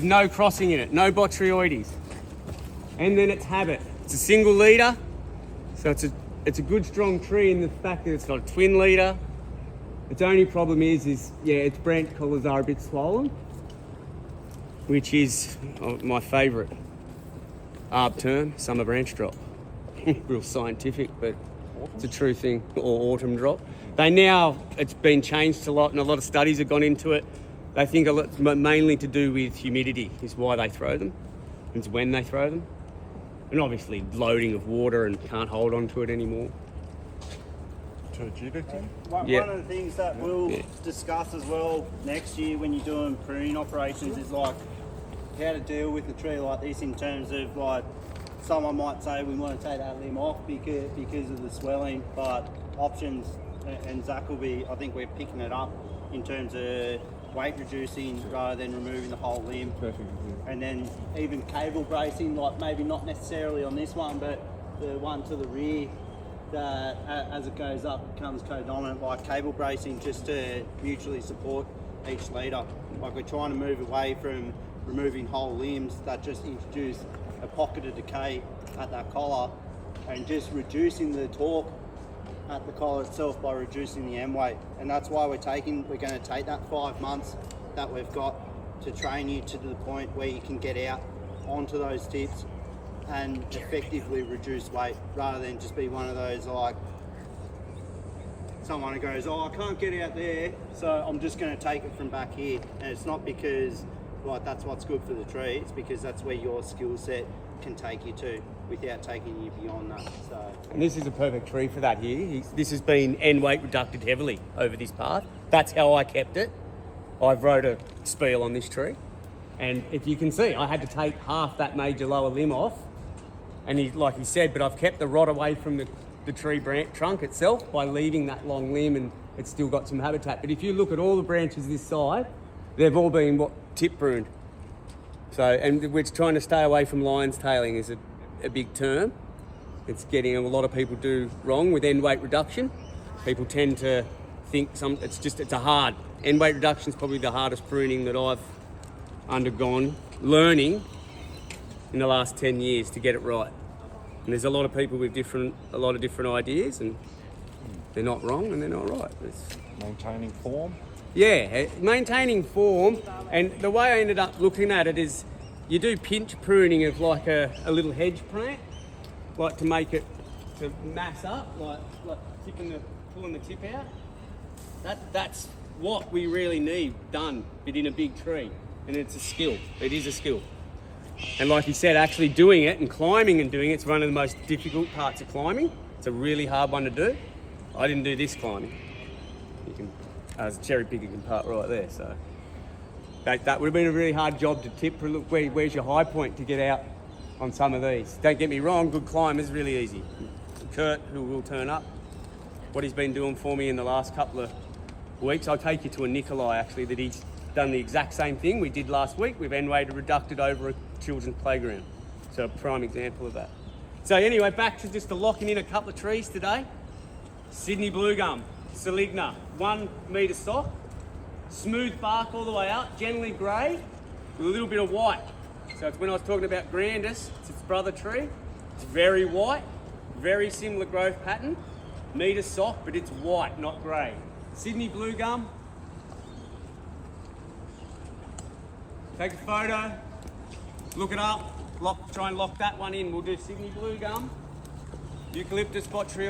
No crossing in it, no botryoides. And then its habit. It's a single leader, so it's a good strong tree in the fact that it's not a twin leader. Its only problem is its branch collars are a bit swollen, which is my favourite ARB term, summer branch drop. Real scientific, but it's a true thing, or autumn drop. It's been changed a lot and a lot of studies have gone into it. They think it's mainly to do with humidity is why they throw them. It's when they throw them. And obviously loading of water and can't hold on to it anymore. One of the things that we'll discuss as well next year when you're doing pruning operations is like how to deal with a tree like this in terms of like someone might say we want to take that limb off because of the swelling, but options, and Zach will be, I think we're picking it up in terms of weight reducing rather than removing the whole limb. Perfect. And then even cable bracing, like maybe not necessarily on this one, but the one to the rear that as it goes up becomes co-dominant, like cable bracing just to mutually support each leader. Like we're trying to move away from removing whole limbs that just introduce a pocket of decay at that collar and just reducing the torque at the collar itself by reducing the end weight. And that's why we're going to take that 5 months that we've got to train you to the point where you can get out onto those tips and effectively reduce weight rather than just be one of those like someone who goes, oh, I can't get out there, so I'm just going to take it from back here. And it's not because like that's what's good for the tree, it's because that's where your skill set can take you to without taking you beyond that. So, and this is a perfect tree for that here. This has been end weight reducted heavily over this path. That's how I kept it. I've wrote a spiel on this tree, and if you can see, I had to take half that major lower limb off, and like he said, but I've kept the rot away from the tree trunk itself by leaving that long limb, and it's still got some habitat. But if you look at all the branches this side, they've all been tip pruned. So, and we're trying to stay away from lion's tailing is a big term. It's getting a lot of people do wrong with end weight reduction. People tend to think it's a hard end weight reduction is probably the hardest pruning that I've undergone learning in the last 10 years to get it right. And there's a lot of people with a lot of different ideas, and they're not wrong and they're not right. Maintaining form. Yeah, maintaining form, and the way I ended up looking at it is you do pinch pruning of like a little hedge plant, like to make it to mass up, like pulling the tip out. That's what we really need done, but in a big tree, and it's a skill. It is a skill, and like you said, actually doing it and climbing and doing it's one of the most difficult parts of climbing. It's a really hard one to do. I didn't do this climbing. There's a cherry picking part right there, so that would have been a really hard job to tip. Look, where's your high point to get out on some of these? Don't get me wrong, good climb is really easy. Kurt, who will turn up, what he's been doing for me in the last couple of weeks, I'll take you to a Nikolai actually, that he's done the exact same thing we did last week. We've end weight reducted over a children's playground. So a prime example of that. So anyway, back to just locking in a couple of trees today. Sydney blue gum. Saligna, 1 metre stock, smooth bark all the way out, generally grey with a little bit of white. So it's when I was talking about Grandis, it's its brother tree. It's very white, very similar growth pattern, metre stock, but it's white, not grey. Sydney blue gum. Take a photo, look it up, try and lock that one in. We'll do Sydney blue gum, eucalyptus botrytis.